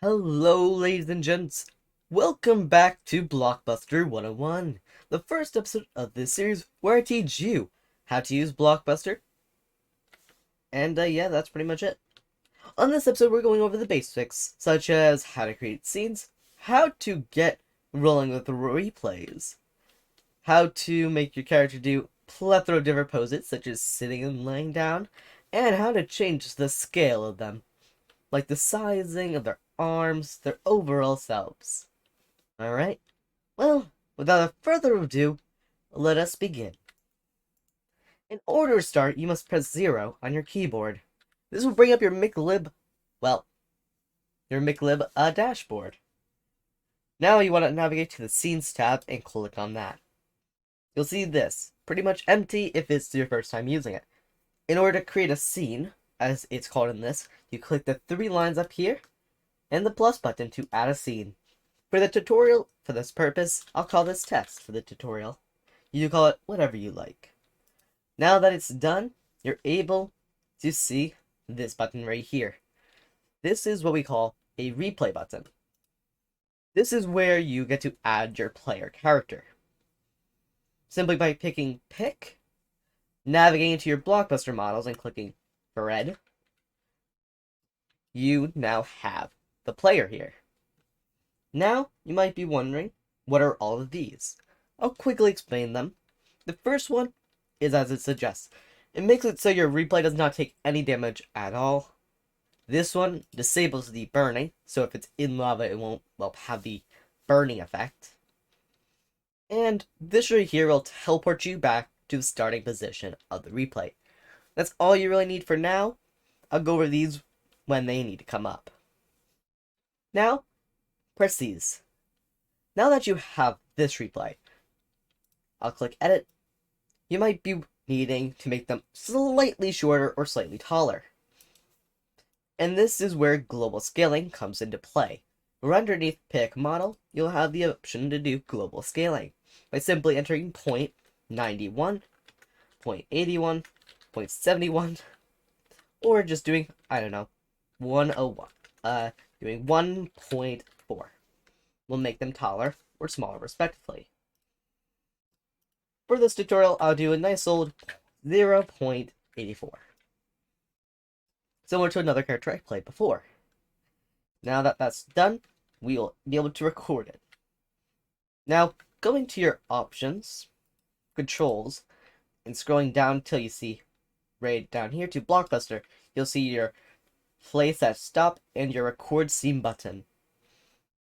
Hello, ladies and gents. Welcome back to Blockbuster 101, the first episode of this series where I teach you how to use Blockbuster. And yeah, that's pretty much it. On this episode, we're going over the basics, such as how to create scenes, how to get rolling with replays, how to make your character do plethora of different poses, such as sitting and laying down, and how to change the scale of them, like the sizing of their arms, their overall selves. Alright, well, without further ado, let us begin. In order to start, you must press 0 on your keyboard. This will bring up your McLib dashboard. Now you want to navigate to the Scenes tab and click on that. You'll see this, pretty much empty if it's your first time using it. In order to create a scene, as it's called in this, you click the 3 lines up here, and the plus button to add a scene. For the tutorial, for this purpose, I'll call this test for the tutorial. You call it whatever you like. Now that it's done, you're able to see this button right here. This is what we call a replay button. This is where you get to add your player character. Simply by picking Pick, navigating to your Blockbuster models and clicking Thread, you now have the player here. Now, you might be wondering, what are all of these? I'll quickly explain them. The first one is as it suggests. It makes it so your replay does not take any damage at all. This one disables the burning, so if it's in lava, it won't, have the burning effect. And this right here will teleport you back to the starting position of the replay. That's all you really need for now. I'll go over these when they need to come up. Now, press these. Now that you have this replay, I'll click Edit. You might be needing to make them slightly shorter or slightly taller. And this is where global scaling comes into play. Right underneath Pick Model, you'll have the option to do global scaling by simply entering 0.91, 0.81, 0.71, or just doing, 101. Doing 1.4. We'll make them taller or smaller respectively. For this tutorial, I'll do a nice old 0.84. Similar to another character I played before. Now that that's done, we'll be able to record it. Now, going to your options, controls, and scrolling down till you see right down here to Blockbuster, you'll see your place at stop and your record scene button.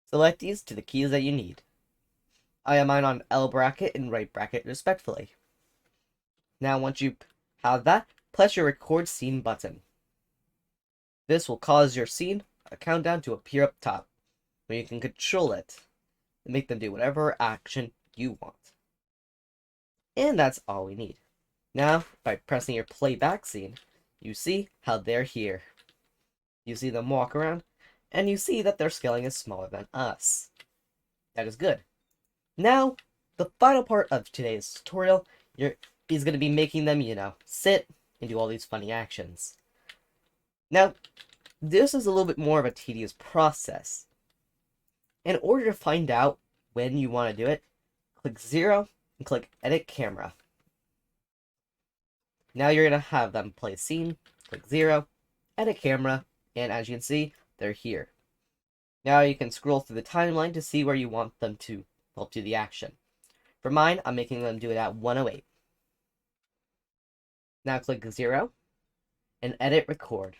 Select these to the keys that you need. I have mine on L bracket and right bracket respectively. Now once you have that, press your record scene button. This will cause your scene a countdown to appear up top, where you can control it and make them do whatever action you want. And that's all we need. Now, by pressing your playback scene, you see how they're here. You see them walk around, and you see that their scaling is smaller than us. That is good. Now, the final part of today's tutorial is going to be making them, sit and do all these funny actions. Now, this is a little bit more of a tedious process. In order to find out when you want to do it, click 0 and click Edit Camera. Now you're going to have them play scene, click 0, Edit Camera, and as you can see, they're here. Now you can scroll through the timeline to see where you want them to do the action. For mine, I'm making them do it at 108. Now click 0 and edit record.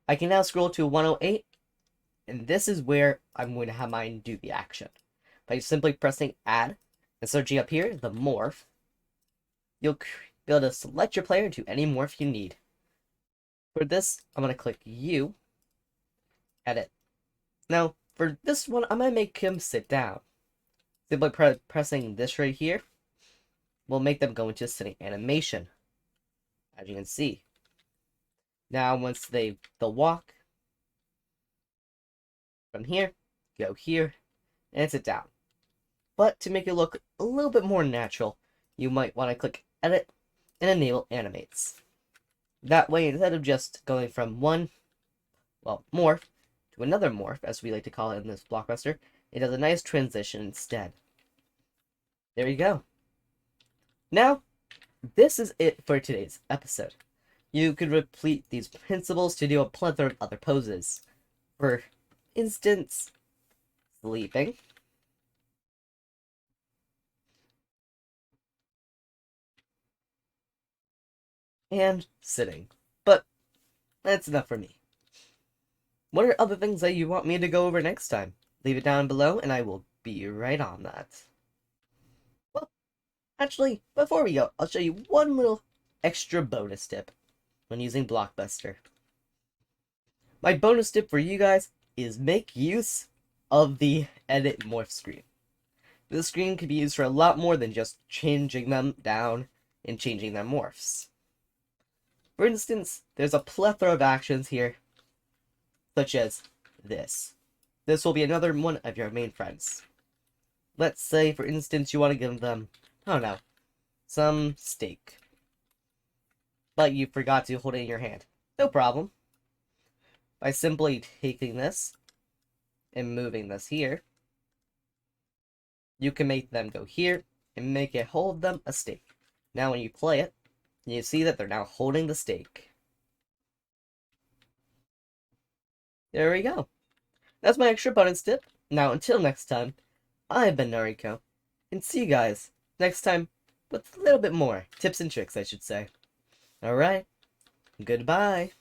I can now scroll to 108, and this is where I'm going to have mine do the action. By simply pressing add and searching up here, the morph, you'll be able to select your player into any morph you need. For this, I'm going to click U, edit. Now, for this one, I'm going to make him sit down. Simply pressing this right here will make them go into sitting animation, as you can see. Now, once they'll walk from here, go here, and sit down. But to make it look a little bit more natural, you might want to click Edit and enable Animates. That way, instead of just going from morph to another morph, as we like to call it in this Blockbuster, it does a nice transition instead. There you go. Now, this is it for today's episode. You could repeat these principles to do a plethora of other poses. For instance, sleeping, and sitting. But that's enough for me. What are other things that you want me to go over next time? Leave it down below and I will be right on that. Well, actually, before we go, I'll show you one little extra bonus tip when using Blockbuster. My bonus tip for you guys is make use of the edit morph screen. This screen can be used for a lot more than just changing them down and changing their morphs. For instance, there's a plethora of actions here, such as this. This will be another one of your main friends. Let's say, for instance, you want to give them, I don't know, some steak. But you forgot to hold it in your hand. No problem. By simply taking this and moving this here, you can make them go here and make it hold them a steak. Now when you play it, you see that they're now holding the steak. There we go. That's my extra bonus tip. Now until next time, I've been Nariko, and see you guys next time with a little bit more tips and tricks, I should say. Alright, goodbye.